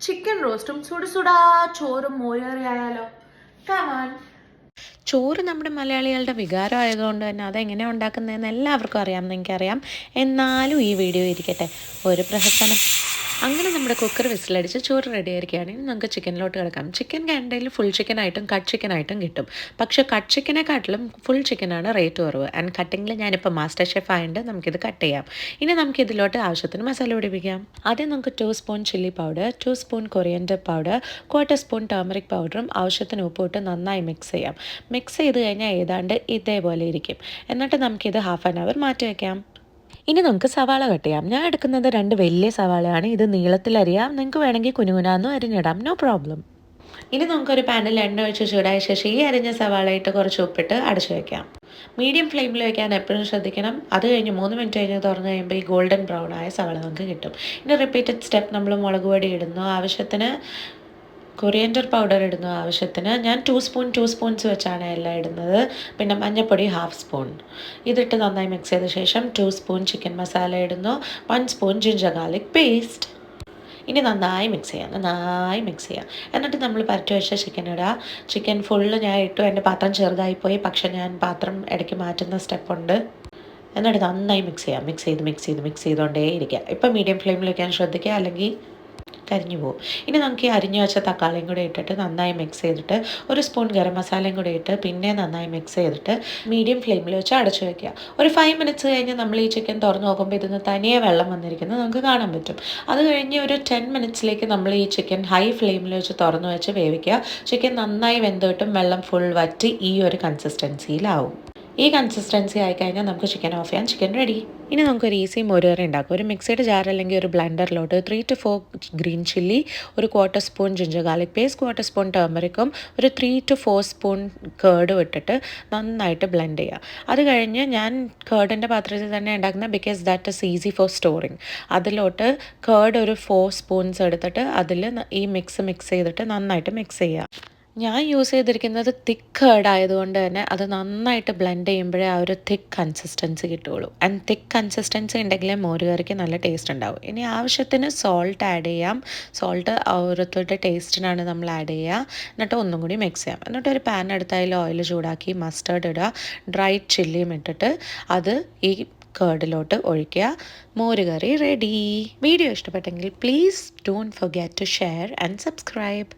Chicken റോസ്റ്റും സുടുസുടാ ചോറും മോരേറിയായാലോ? Come on. ചോറ് നമ്മുടെ മലയാളികളുടെ വികാരമായതുകൊണ്ട് തന്നെ അതെങ്ങനെയാണ് ഉണ്ടാക്കുന്നതെന്ന് എല്ലാവർക്കും അറിയാമെന്ന് എനിക്കറിയാം. എന്നാലും ഈ വീഡിയോ ഇരിക്കട്ടെ, ഒരു പ്രഹസനം. അങ്ങനെ നമ്മുടെ കുക്കർ വിസിലടിച്ച് ചോറ് റെഡി ആയിരിക്കുകയാണെങ്കിൽ നമുക്ക് ചിക്കനിലോട്ട് കിടക്കാം. ചിക്കൻ കണ്ടയിൽ ഫുൾ ചിക്കനായിട്ടും കട്ട് ചിക്കനായിട്ടും കിട്ടും. പക്ഷേ കട്ട് ചിക്കനെക്കാട്ടിലും ഫുൾ ചിക്കനാണ് റേറ്റ് കുറവ്. ആൻഡ് കട്ടിങ്ങിൽ ഞാനിപ്പോൾ മാസ്റ്റർ ഷെഫ് ആയതുകൊണ്ട് നമുക്കിത് കട്ട് ചെയ്യാം. ഇനി നമുക്ക് ഇതിലോട്ട് ആവശ്യത്തിന് മസാല പിടിപ്പിക്കാം. ആദ്യം നമുക്ക് 2 spoon chilli powder, 2 spoon coriander powder, 1/4 spoon turmeric പൗഡറും ആവശ്യത്തിന് ഉപ്പിട്ട് നന്നായി മിക്സ് ചെയ്യാം. മിക്സ് ചെയ്ത് കഴിഞ്ഞാൽ ഏതാണ്ട് ഇതേപോലെ ഇരിക്കും. എന്നിട്ട് നമുക്കിത് ഹാഫ് ആൻ അവർ മാറ്റി വയ്ക്കാം. ഇനി നമുക്ക് സവാള കട്ട് ചെയ്യാം. ഞാൻ എടുക്കുന്നത് 2 വലിയ സവാളയാണ്. ഇത് നീളത്തിലരിയാം, നിങ്ങൾക്ക് വേണമെങ്കിൽ കുനുകുനാന്നും അരിഞ്ഞിടാം, നോ പ്രോബ്ലം. ഇനി നമുക്കൊരു പാനിൽ എണ്ണ ഒഴിച്ച് ചൂടായ ശേഷം ഈ അരിഞ്ഞ സവാള ഇട്ട് കുറച്ച് ഉപ്പിട്ട് അടച്ചു വയ്ക്കാം. മീഡിയം ഫ്ലെയിമിൽ വയ്ക്കാൻ എപ്പോഴും ശ്രദ്ധിക്കണം. അത് കഴിഞ്ഞ് 3 മിനിറ്റ് കഴിഞ്ഞ് തുറന്നു കഴിയുമ്പോൾ ഈ ഗോൾഡൻ ബ്രൗൺ ആയ സവാള നമുക്ക് കിട്ടും. ഇനി റിപ്പീറ്റഡ് സ്റ്റെപ്പ് നമ്മൾ മുളക് പൊടി ഇടുന്നു, ആവശ്യത്തിന് കൊറിയൻഡർ പൗഡർ ഇടുന്നു, ആവശ്യത്തിന്. ഞാൻ 2 സ്പൂൺസ് വെച്ചാണ് എല്ലാം ഇടുന്നത്. പിന്നെ മഞ്ഞൾപ്പൊടി 1/2 സ്പൂൺ. ഇതിട്ട് നന്നായി മിക്സ് ചെയ്ത ശേഷം 2 സ്പൂൺ ചിക്കൻ മസാല ഇടുന്നു, 1 സ്പൂൺ ജിഞ്ചർ ഗാർലിക് പേസ്റ്റ്. ഇനി നന്നായി മിക്സ് ചെയ്യാം. എന്നിട്ട് നമ്മൾ പരട്ടി വെച്ച ചിക്കൻ ഇടുക. ചിക്കൻ ഫുള്ള് ഞാൻ ഇട്ടു. എൻ്റെ പാത്രം ചെറുതായിപ്പോയി, പക്ഷെ ഞാൻ പാത്രം ഇടയ്ക്ക് മാറ്റുന്ന സ്റ്റെപ്പുണ്ട്. എന്നിട്ട് നന്നായി മിക്സ് ചെയ്തുകൊണ്ടേ ഇരിക്കുക. ഇപ്പം മീഡിയം ഫ്ലെയിമിൽ വയ്ക്കാൻ ശ്രദ്ധിക്കുക, അല്ലെങ്കിൽ കരിഞ്ഞു പോകും. ഇനി നമുക്ക് ഈ അരിഞ്ഞു വെച്ച തക്കാളിയും കൂടെ ഇട്ടിട്ട് നന്നായി മിക്സ് ചെയ്തിട്ട് 1 സ്പൂൺ ഗരം മസാലയും കൂടെ ഇട്ട് പിന്നെ നന്നായി മിക്സ് ചെയ്തിട്ട് മീഡിയം ഫ്ലെയിമിൽ വെച്ച് അടച്ചു വയ്ക്കുക. ഒരു 5 മിനിറ്റ്സ് കഴിഞ്ഞ് നമ്മൾ ഈ ചിക്കൻ തുറന്ന് നോക്കുമ്പോൾ ഇതിന് തനിയെ വെള്ളം വന്നിരിക്കുന്നത് നമുക്ക് കാണാൻ പറ്റും. അത് കഴിഞ്ഞ് ഒരു 10 മിനിറ്റ്സിലേക്ക് നമ്മൾ ഈ ചിക്കൻ ഹൈ ഫ്ലെയിമിൽ വെച്ച് തുറന്ന് വെച്ച് വേവിക്കുക. ചിക്കൻ നന്നായി വെന്തിട്ടും വെള്ളം ഫുൾ വറ്റി ഈ ഒരു കൺസിസ്റ്റൻസിയിലാവും. ഈ കൺസിസ്റ്റൻസി ആയിക്കഴിഞ്ഞാൽ നമുക്ക് ചിക്കൻ ഓഫ് ചെയ്യാൻ. Chicken ready. ഇനി നമുക്കൊരു ഈസി മോരുകറി ഉണ്ടാക്കും. ഒരു മിക്സഡ് ജാർ അല്ലെങ്കിൽ ഒരു ബ്ലെൻഡറിലോട്ട് 3 to 4 ഗ്രീൻ ചില്ലി, ഒരു 1/4 spoon ginger garlic paste, 1/4 spoon ടർമറിക്കും, ഒരു 3 to 4 സ്പൂൺ കേർഡും ഇട്ടിട്ട് നന്നായിട്ട് ബ്ലെൻഡ് ചെയ്യുക. അത് കഴിഞ്ഞ് ഞാൻ കേർഡിൻ്റെ പാത്രത്തിൽ തന്നെ ഉണ്ടാക്കുന്ന, because that is easy for storing. അതിലോട്ട് കേർഡ് ഒരു 4 സ്പൂൺസ് എടുത്തിട്ട് അതിൽ ഈ മിക്സ് ചെയ്തിട്ട് നന്നായിട്ട് മിക്സ് ചെയ്യുക. ഞാൻ യൂസ് ചെയ്തിരിക്കുന്നത് തിക്ക് കേർഡ് ആയതുകൊണ്ട് തന്നെ അത് നന്നായിട്ട് ബ്ലെൻഡ് ചെയ്യുമ്പോഴേ ആ ഒരു തിക്ക് കൺസിസ്റ്റൻസി കിട്ടുകയുള്ളൂ. ആൻഡ് തിക്ക് കൺസിസ്റ്റൻസി ഉണ്ടെങ്കിലേ മോരുകറിക്ക് നല്ല ടേസ്റ്റ് ഉണ്ടാവും. ഇനി ആവശ്യത്തിന് സോൾട്ട് ആഡ് ചെയ്യാം. സോൾട്ട് ഓരോരുത്തരുടെ ടേസ്റ്റിനാണ് നമ്മൾ ആഡ് ചെയ്യുക. എന്നിട്ട് ഒന്നും കൂടി മിക്സ് ചെയ്യാം. എന്നിട്ട് ഒരു പാൻ എടുത്ത് അതിൽ ഓയിൽ ചൂടാക്കി മസ്റ്റേർഡ് ഇടുക, ഡ്രൈഡ് ചില്ലിയും ഇട്ടിട്ട് അത് ഈ കേർഡിലോട്ട് ഒഴിക്കുക. മോരുകറി റെഡി. വീഡിയോ ഇഷ്ടപ്പെട്ടെങ്കിൽ please don't forget to share and subscribe.